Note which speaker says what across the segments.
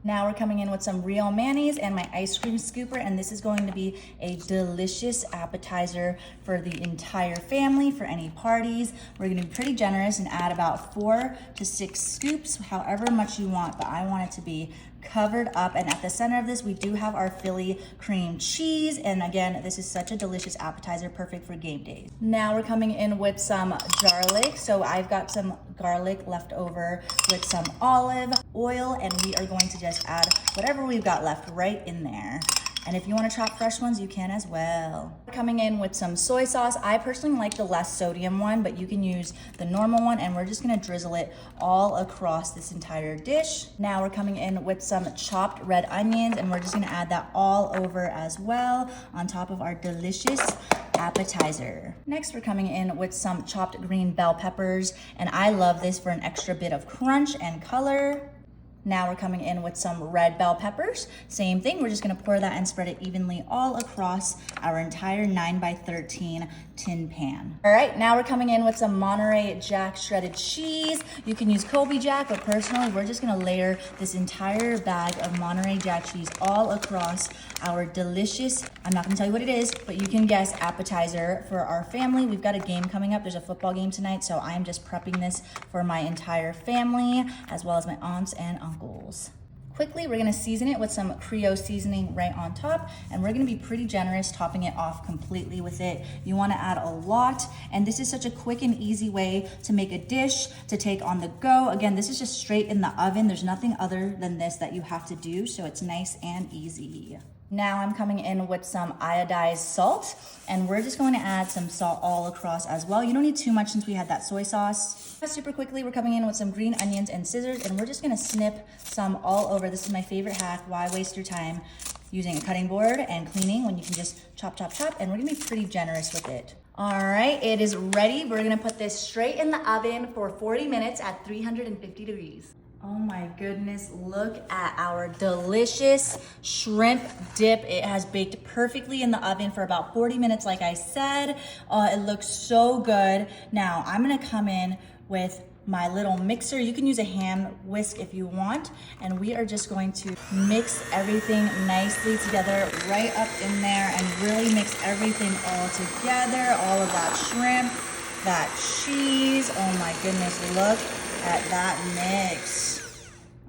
Speaker 1: Now we're coming in with some real mayonnaise and my ice cream scooper, and this is going to be a delicious appetizer for the entire family, for any parties. We're gonna be pretty generous and add about 4 to 6 scoops, however much you want, but I want it to be covered up. And at the center of this, we do have our Philly cream cheese. And again, this is such a delicious appetizer, perfect for game days. Now we're coming in with some garlic. So I've got some garlic left over with some olive oil, and we are going to just add whatever we've got left right in there. And if you want to chop fresh ones, you can as well. Coming in with some soy sauce. I personally like the less sodium one, but you can use the normal one, and we're just gonna drizzle it all across this entire dish. Now we're coming in with some chopped red onions, and we're just gonna add that all over as well on top of our delicious appetizer. Next, we're coming in with some chopped green bell peppers, and I love this for an extra bit of crunch and color. Now we're coming in with some red bell peppers. Same thing, we're just gonna pour that and spread it evenly all across our entire 9x13 tin pan. All right, now we're coming in with some Monterey Jack shredded cheese. You can use Colby Jack, but personally, we're just gonna layer this entire bag of Monterey Jack cheese all across our delicious, I'm not gonna tell you what it is, but you can guess, appetizer for our family. We've got a game coming up. There's a football game tonight, so I'm just prepping this for my entire family, as well as my aunts and uncles. Quickly, we're gonna season it with some Creole seasoning right on top, and we're gonna be pretty generous topping it off completely with it. You wanna add a lot, and this is such a quick and easy way to make a dish to take on the go. Again, this is just straight in the oven. There's nothing other than this that you have to do, so it's nice and easy. Now I'm coming in with some iodized salt, and we're just going to add some salt all across as well. You don't need too much since we had that soy sauce. Super quickly, we're coming in with some green onions and scissors, and we're just gonna snip some all over. This is my favorite hack. Why waste your time using a cutting board and cleaning when you can just chop, chop, chop, and we're gonna be pretty generous with it. All right, it is ready. We're gonna put this straight in the oven for 40 minutes at 350 degrees. Oh my goodness, look at our delicious shrimp dip. It has baked perfectly in the oven for about 40 minutes, like I said. It looks so good. Now, I'm gonna come in with my little mixer. You can use a hand whisk if you want, and we are just going to mix everything nicely together right up in there and really mix everything all together, all of that shrimp, that cheese. Oh my goodness, look at that mix.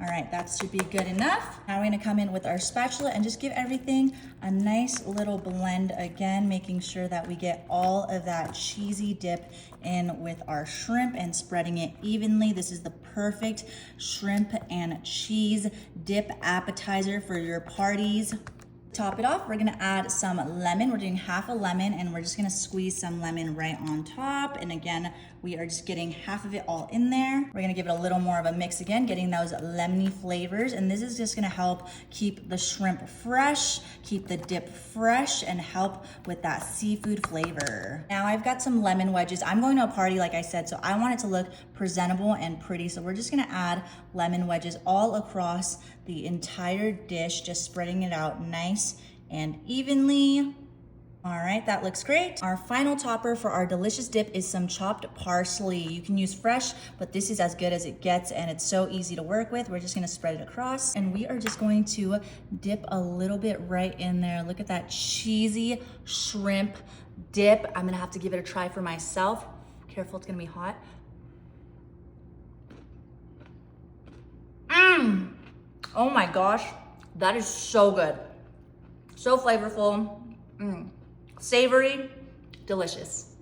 Speaker 1: All right, that should be good enough. Now we're gonna come in with our spatula and just give everything a nice little blend again, making sure that we get all of that cheesy dip in with our shrimp and spreading it evenly. This is the perfect shrimp and cheese dip appetizer for your parties. Top it off, we're gonna add some lemon. We're doing half a lemon, and we're just gonna squeeze some lemon right on top. And again, we are just getting half of it all in there. We're gonna give it a little more of a mix again, getting those lemony flavors. And this is just gonna help keep the shrimp fresh, keep the dip fresh, and help with that seafood flavor. Now I've got some lemon wedges. I'm going to a party, like I said, so I want it to look presentable and pretty. So we're just gonna add lemon wedges all across the entire dish, just spreading it out nice and evenly. All right, that looks great. Our final topper for our delicious dip is some chopped parsley. You can use fresh, but this is as good as it gets, and it's so easy to work with. We're just gonna spread it across, and we are just going to dip a little bit right in there. Look at that cheesy shrimp dip. I'm gonna have to give it a try for myself. Careful, it's gonna be hot. Oh my gosh, that is so good. So flavorful, savory, delicious.